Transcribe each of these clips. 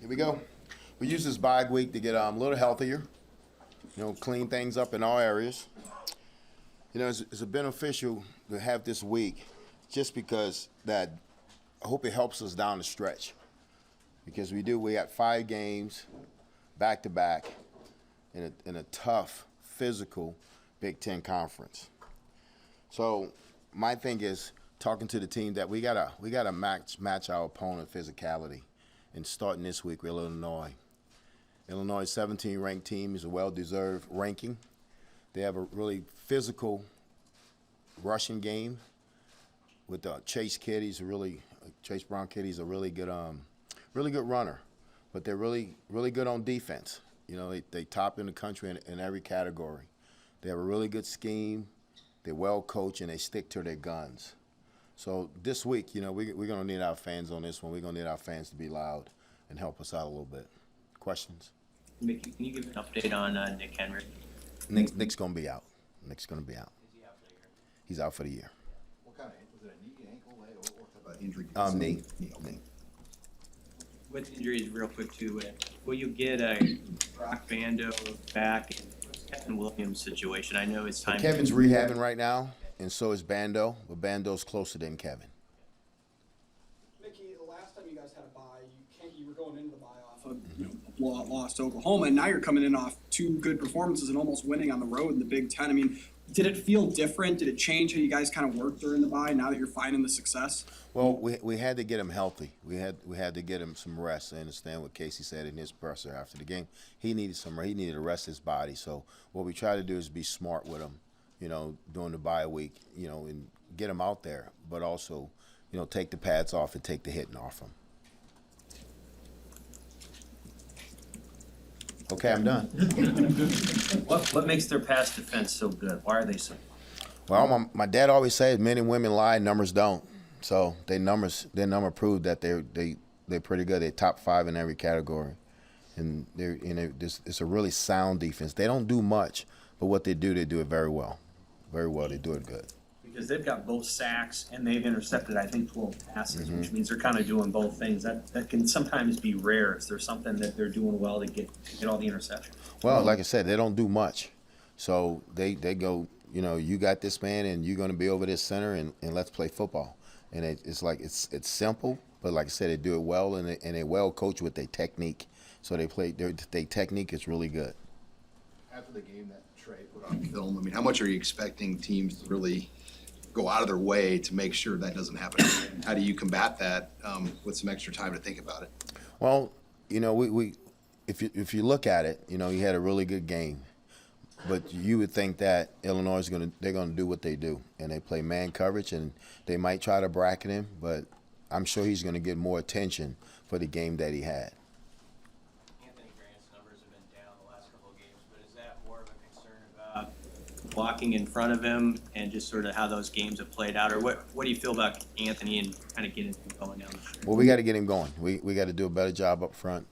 Here we go. We use this bye week to get a little healthier, clean things up in all areas. It's a beneficial to have this week just because that I hope it helps us down the stretch. Because we got 5 games back to back in a tough, physical Big Ten conference. So my thing is talking to the team that we gotta match our opponent physicality, and starting this week with Illinois. Illinois 17 ranked team is a well-deserved ranking. They have a really physical rushing game with Chase Kidd. Chase Brown Kidd. He's a really good runner, but they're really good on defense. They top in the country in every category. They have a really good scheme. They're well coached and they stick to their guns. So this week, we're going to need our fans on this one. We're going to need our fans to be loud and help us out a little bit. Questions? Mickey, can you give an update on Nick Henry? Nick's going to be out. Nick's going to be out. Is he out for the year? He's out for the year. What kind of, was it a knee, ankle, leg, or what type of injury? Knee. With injuries, real quick too, will you get Brock Bando back in Kevin Williams' situation? I know it's time. Kevin's rehabbing right now, and so is Bando, but Bando's closer than Kevin. Mickey, the last time you guys had a bye, you were going into the bye off a loss to Oklahoma, and now you're coming in off 2 good performances and almost winning on the road in the Big Ten. I mean, did it feel different? Did it change how you guys kind of worked during the bye now that you're finding the success? Well, we had to get him healthy. We had to get him some rest. I understand what Casey said in his presser after the game. He needed to rest his body. So what we try to do is be smart with him, during the bye week, and get him out there, but also, take the pads off and take the hitting off him. Okay, I'm done. What makes their pass defense so good? Why are they so? Well, my dad always said men and women lie, numbers don't. So their number proved that they're pretty good. They're top 5 in every category, and it's a really sound defense. They don't do much, but what they do it very well. Very well. They do it good. Because they've got both sacks and they've intercepted, I think, 12 passes, which means they're kind of doing both things. That can sometimes be rare. Is there something that they're doing well to get all the interceptions? Well, like I said, they don't do much. So they go, you got this man and you're going to be over this center and let's play football. And it's simple, but like I said, they do it well and they well coach with their technique. So their technique is really good. After the game that Trey put on film, I mean, how much are you expecting teams to really go out of their way to make sure that doesn't happen? How do you combat that with some extra time to think about it? Well, if you look at it, you had a really good game, but you would think that Illinois they're gonna do what they do, and they play man coverage, and they might try to bracket him, but I'm sure he's gonna get more attention for the game that he had. Anthony Grant's numbers have been down the last couple of games, but is that more of a concern about blocking in front of him and just sort of how those games have played out? Or what do you feel about Anthony and kind of getting him going down the stretch? Well, we got to get him going. We got to do a better job up front,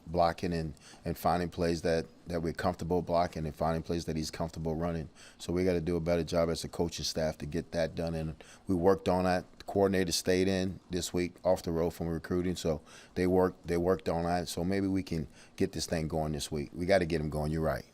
blocking and finding plays that we're comfortable blocking and finding plays that he's comfortable running. So we got to do a better job as a coaching staff to get that done. And we worked on that. The coordinator stayed in this week off the road from recruiting, so they worked on that. So maybe we can get this thing going this week. We got to get him going. You're right.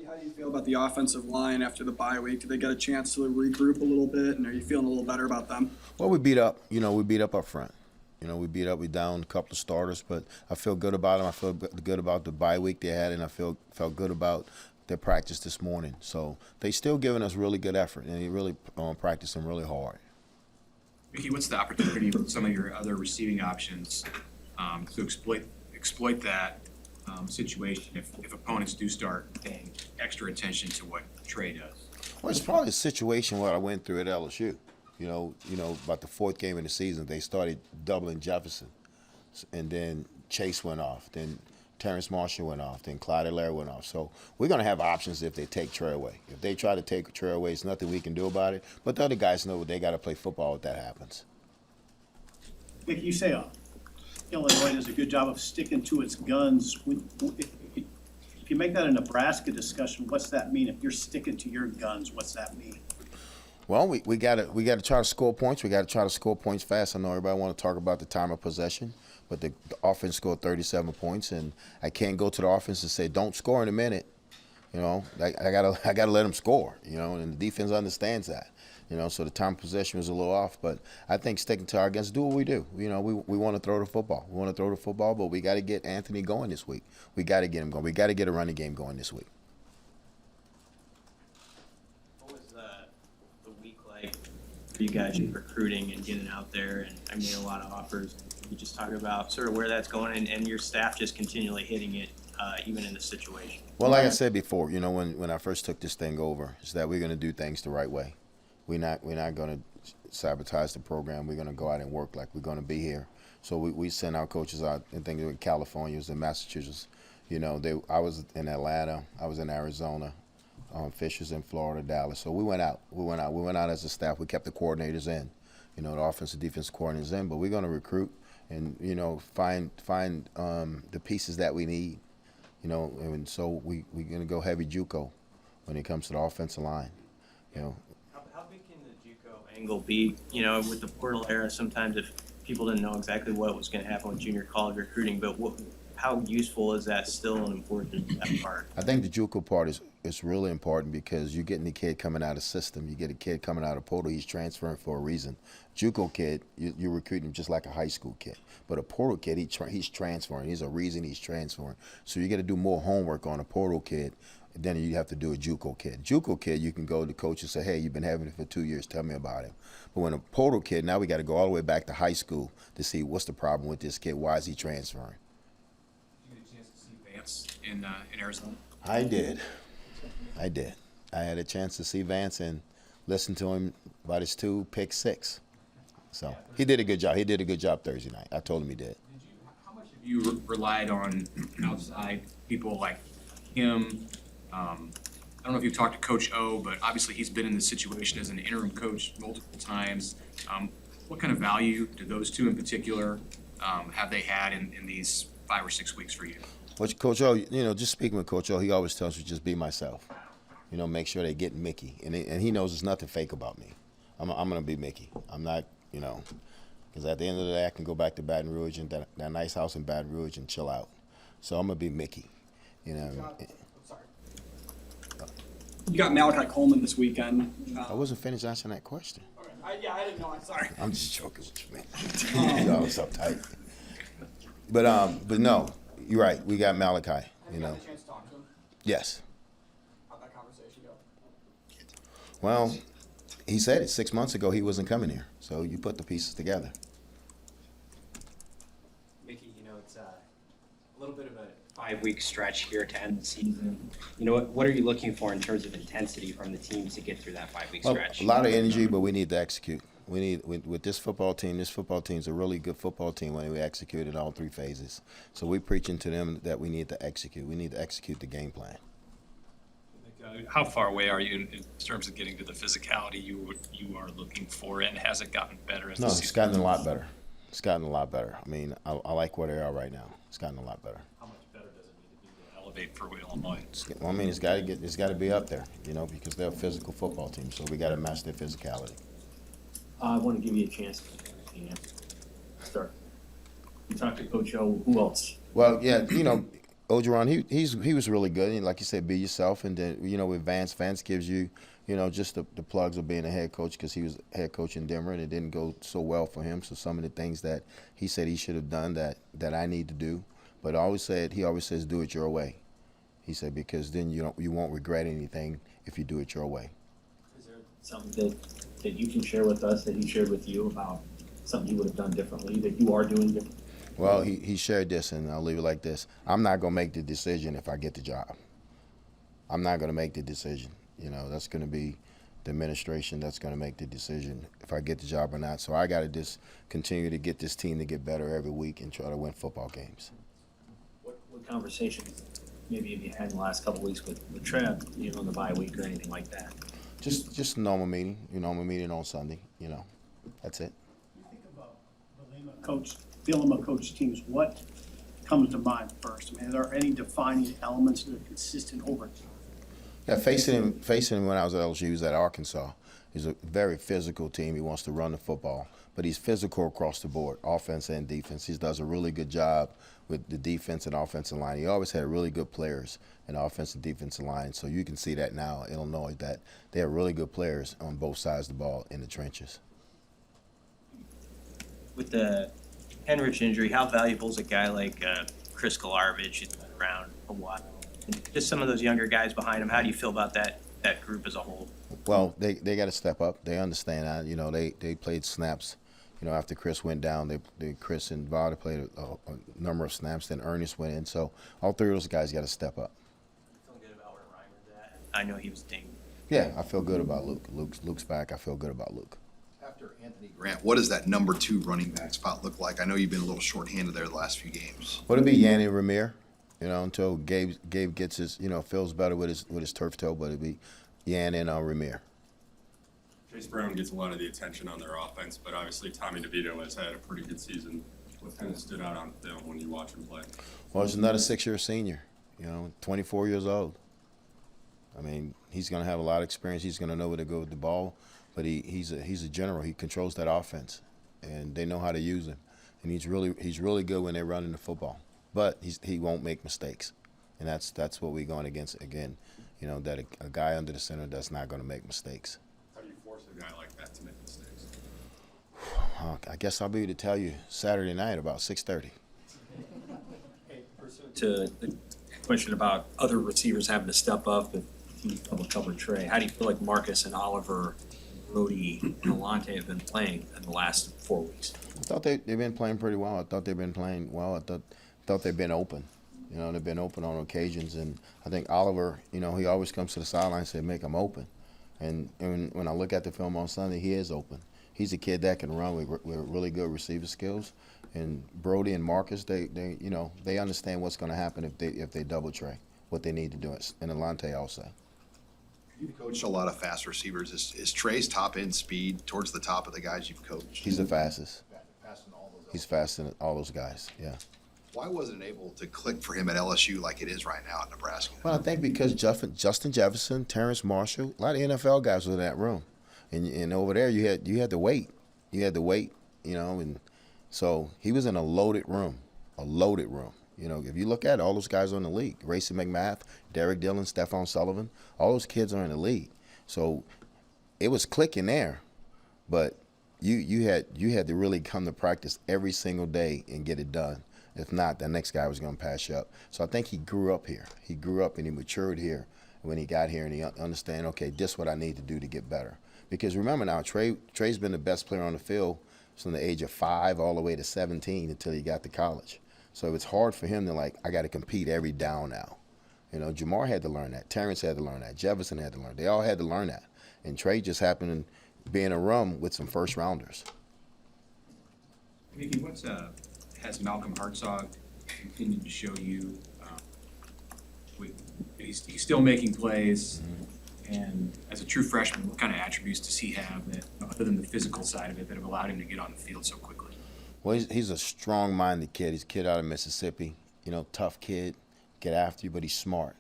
How do you feel about the offensive line after the bye week? Did they get a chance to regroup a little bit, and are you feeling a little better about them? Well, we beat up. We beat up front. We down a couple of starters, but I feel good about them. I feel good about the bye week they had, and I felt good about their practice this morning. So they still giving us really good effort, and they really practicing really hard. Mickey, what's the opportunity with some of your other receiving options to exploit that situation if opponents do start paying extra attention to what Trey does? Well, it's probably a situation what I went through at LSU. About the 4th game of the season, they started doubling Jefferson, and then Chase went off, then Terrence Marshall went off, then Clyde Allaire went off. So we're going to have options if they take Trey away. If they try to take Trey away, there's nothing we can do about it. But the other guys know they got to play football if that happens. Mickey, you say Illinois does a good job of sticking to its guns. If you make that a Nebraska discussion, what's that mean? If you're sticking to your guns, what's that mean? Well, we gotta try to score points. We gotta try to score points fast. I know everybody want to talk about the time of possession, but the offense scored 37 points, and I can't go to the offense and say don't score in a minute. You know, I gotta let them score. You know, and the defense understands that. You know, so the time of possession was a little off, but I think sticking to our guns, do what we do. You know, we want to throw the football. We want to throw the football, but we got to get Anthony going this week. We got to get him going. We got to get a running game going this week. What was the week like for you guys in recruiting and getting out there? And I made a lot of offers. You just talk about sort of where that's going, and your staff just continually hitting it, even in this situation. Well, like I said before, you know, when I first took this thing over, is that we're going to do things the right way. We're not going to sabotage the program. We're going to go out and work like we're going to be here. So we send our coaches out. I think in California, it was in Massachusetts. You know, I was in Atlanta. I was in Arizona. Fisher's in Florida, Dallas. So we went out. We went out as a staff. We kept the coordinators in. You know, the offensive, defense coordinators in. But we're going to recruit and, you know, find the pieces that we need. You know, and so we're going to go heavy JUCO when it comes to the offensive line. You know. How big can the JUCO angle be? You know, with the portal era, sometimes if people didn't know exactly what was going to happen with junior college recruiting, but how useful is that still and important, that part? I think the JUCO part is really important because you're getting the kid coming out of system. You get a kid coming out of portal, he's transferring for a reason. JUCO kid, you're recruiting him just like a high school kid. But a portal kid, he's transferring. There's a reason he's transferring. So you got to do more homework on a portal kid than you have to do a JUCO kid. JUCO kid, you can go to the coach and say, hey, you've been having it for 2 years. Tell me about him. But when a portal kid, now we got to go all the way back to high school to see what's the problem with this kid. Why is he transferring? Did you get a chance to see Vance in Arizona? I did. I had a chance to see Vance and listen to him about his 2 pick 6. So he did a good job. He did a good job Thursday night. I told him he did. How much have you relied on outside people like him? I don't know if you've talked to Coach O, but obviously he's been in this situation as an interim coach multiple times. What kind of value do those two in particular have they had in these 5 or 6 weeks for you? Well, Coach O, you know, just speaking with Coach O, he always tells me just be myself. You know, make sure they get Mickey. And he knows there's nothing fake about me. I'm going to be Mickey. I'm not, you know, because at the end of the day, I can go back to Baton Rouge and that nice house in Baton Rouge and chill out. So I'm going to be Mickey, you know. Sorry. You got Malachi Coleman this weekend. I wasn't finished answering that question. I didn't know. I'm sorry. I'm just joking with you, man. Y'all was uptight. But no, you're right. We got Malachi, Have you you know. had a chance to talk to him? Yes. How'd that conversation go? Well, he said it 6 months ago he wasn't coming here. So you put the pieces together. Mickey, you know, it's a little bit of a 5-week stretch here to end the season. You know, what are you looking for in terms of intensity from the teams to get through that 5-week Well, stretch? a lot of energy, but we need to execute. We need with this football team's a really good football team when we execute in all 3 phases. So we're preaching to them that we need to execute. We need to execute the game plan. How far away are you in terms of getting to the physicality you are looking for, and has it gotten better as No, the it's season gotten a lot goes? better. It's gotten a lot better. I mean, I like where they are right now. It's gotten a lot better. How much better does it need to be to elevate for Illinois? Well, I mean, it's got to be up there, you know, because they're a physical football team. So we got to match their physicality. I want to give you a chance to start. You talked to Coach O. Who else? Well, yeah, you know, Ogeron, he was really good. And like you said, be yourself. And then, you know, with Vance gives you, you know, just the plugs of being a head coach because he was head coach in Denver and it didn't go so well for him. So some of the things that he said he should have done that I need to do. But he always says, do it your way. He said, because then you won't regret anything if you do it your way. Is there something that you can share with us that he shared with you about something he would have done differently that you are doing differently? Well, he shared this, and I'll leave it like this. I'm not going to make the decision if I get the job. I'm not going to make the decision. You know, that's going to be the administration that's going to make the decision if I get the job or not. So I got to just continue to get this team to get better every week and try to win football games. What conversations maybe have you had in the last couple of weeks with Trev, you know, in the bye week or anything like that? Just a normal meeting, normal meeting on Sunday, you know. That's it. You think about the Lima coach teams, what comes to mind first? I mean, are there any defining elements that are consistent over time? Yeah, facing him when I was at LSU, he was at Arkansas, He's a very physical team. He wants to run the football, but he's physical across the board, offense and defense. He does a really good job with the defense and offensive line. He always had really good players in the offensive and defensive line, so you can see that now in Illinois that they have really good players on both sides of the ball in the trenches. With the Henrich injury, how valuable is a guy like Chris Galarovich, who's been around a while? And just some of those younger guys behind him, how do you feel about that group as a whole? Well, they got to step up. They understand that. You know, they played snaps. You know, after Chris went down, Chris and Vada played a number of snaps. Then Ernest went in. So all three of those guys got to step up. Feeling good about where Reimer's at? I know he was dinged. Yeah, I feel good about Luke. Luke's back. I feel good about Luke. After Anthony Grant, what does that number 2 running back spot look like? I know you've been a little shorthanded there the last few games. Would it be Yanni Ramir? You know, until Gabe gets his, feels better with his turf toe, but it'd be Yanni and Ramir. Chase Brown gets a lot of the attention on their offense, but obviously Tommy DeVito has had a pretty good season. What kind of stood out on film when you watch him play? Well, he's another 6-year senior, 24 years old. I mean, he's going to have a lot of experience. He's going to know where to go with the ball, but he's a general. He controls that offense, and they know how to use him. And he's really good when they're running the football, but he won't make mistakes, and that's what we're going against again. That a guy under the center that's not going to make mistakes. How do you force a guy like that to make mistakes? I guess I'll be able to tell you Saturday night about 6:30. To the question about other receivers having to step up and double cover Trey, how do you feel like Marcus and Oliver, Brody, and Alante have been playing in the last 4 weeks? I thought they've been playing pretty well. I thought they've been playing well. I thought they've been open. They've been open on occasions, and I think Oliver, he always comes to the sideline and says, make him open. And when I look at the film on Sunday, he is open. He's a kid that can run with really good receiver skills. And Brody and Marcus, they understand what's going to happen if they double Trey, what they need to do. And Alante also. You've coached a lot of fast receivers. Is Trey's top end speed towards the top of the guys you've coached? He's the fastest. Faster than all those. He's faster than all those guys, yeah. Why wasn't it able to click for him at LSU like it is right now at Nebraska? Well, I think because Justin Jefferson, Terrence Marshall, a lot of NFL guys were in that room, and over there you had to wait. You had to wait, and so he was in a loaded room. If you look at it, all those guys are in the league. Racey McMath, Derek Dillon, Stephon Sullivan, all those kids are in the league. So it was clicking there, but you had to really come to practice every single day and get it done. If not, the next guy was going to pass you up. So I think he grew up here. He grew up and he matured here when he got here, and he understand, okay, this is what I need to do to get better. Because remember now, Trey's been the best player on the field from the age of 5 all the way to 17 until he got to college. So it's hard for him to, I got to compete every down now. Jamar had to learn that. Terrence had to learn that. Jefferson had to learn. They all had to learn that. And Trey just happened to be in a room with some first-rounders. Mickey, has Malcolm Hartzog continued to show you? He's still making plays, and as a true freshman, what kind of attributes does he have that, other than the physical side of it, that have allowed him to get on the field so quickly? Well, he's a strong-minded kid. He's a kid out of Mississippi. Tough kid, get after you, but he's smart.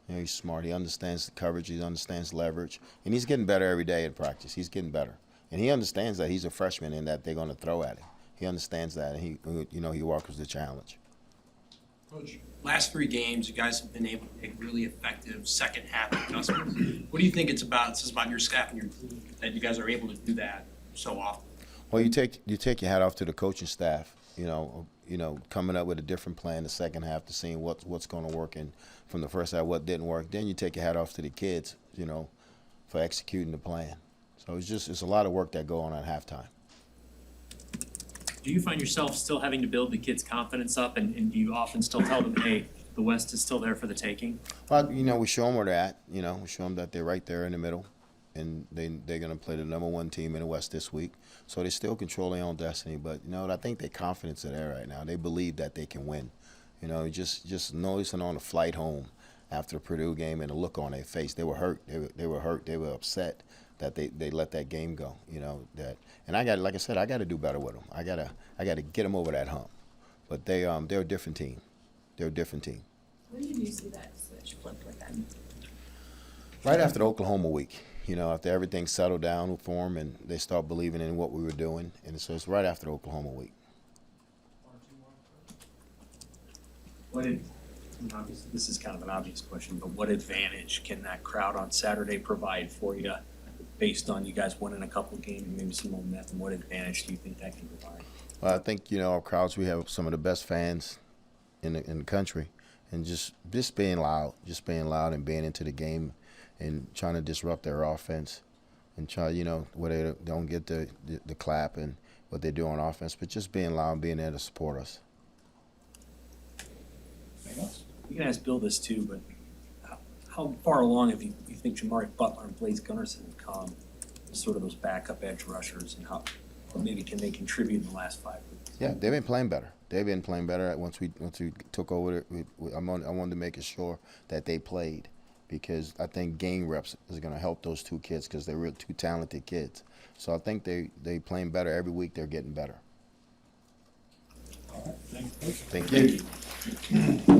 He's smart. He understands the coverage. He understands leverage, and he's getting better every day in practice. He's getting better, and he understands that he's a freshman and that they're going to throw at him. He understands that, and he welcomes the challenge. Coach, last 3 games, you guys have been able to make really effective second half adjustments. What do you think it's about? It's about your staff and your team that you guys are able to do that so often. Well, you take your hat off to the coaching staff. Coming up with a different plan the second half to seeing what's going to work, and from the first half what didn't work. Then you take your hat off to the kids, for executing the plan. So it's a lot of work that go on at halftime. Do you find yourself still having to build the kids' confidence up, and do you often still tell them, hey, the West is still there for the taking? Well, we show them where they're at. We show them that they're right there in the middle, and they're going to play the number 1 team in the West this week. So they still control their own destiny. But, I think their confidence is there right now. They believe that they can win. Just noticing on the flight home after the Purdue game and the look on their face, they were hurt. They were hurt. They were upset that they let that game go. And I got, like I said, I got to do better with them. I got to get them over that hump. But they're a different team. They're a different team. When did you see that switch flip with them? Right after the Oklahoma week. after everything settled down for them and they start believing in what we were doing. And so it's right after the Oklahoma week. Obviously, this is kind of an obvious question, but what advantage can that crowd on Saturday provide for you based on you guys winning a couple games and maybe some momentum? What advantage do you think that can provide? Well, I think, our crowds, we have some of the best fans in the country. And just being loud and being into the game and trying to disrupt their offense and try, where they don't get the clap and what they do on offense, but just being loud and being there to support us. You can ask Bill this too, but how far along have you think Jamari Butler and Blaze Gunnarsson have come as sort of those backup edge rushers, and how maybe can they contribute in the last 5 weeks? Yeah, they've been playing better. Once we took over. I wanted to make sure that they played, because I think game reps is going to help those two kids because they're two talented kids. So I think they playing better every week. They're getting better. All right, thank you. Thank you.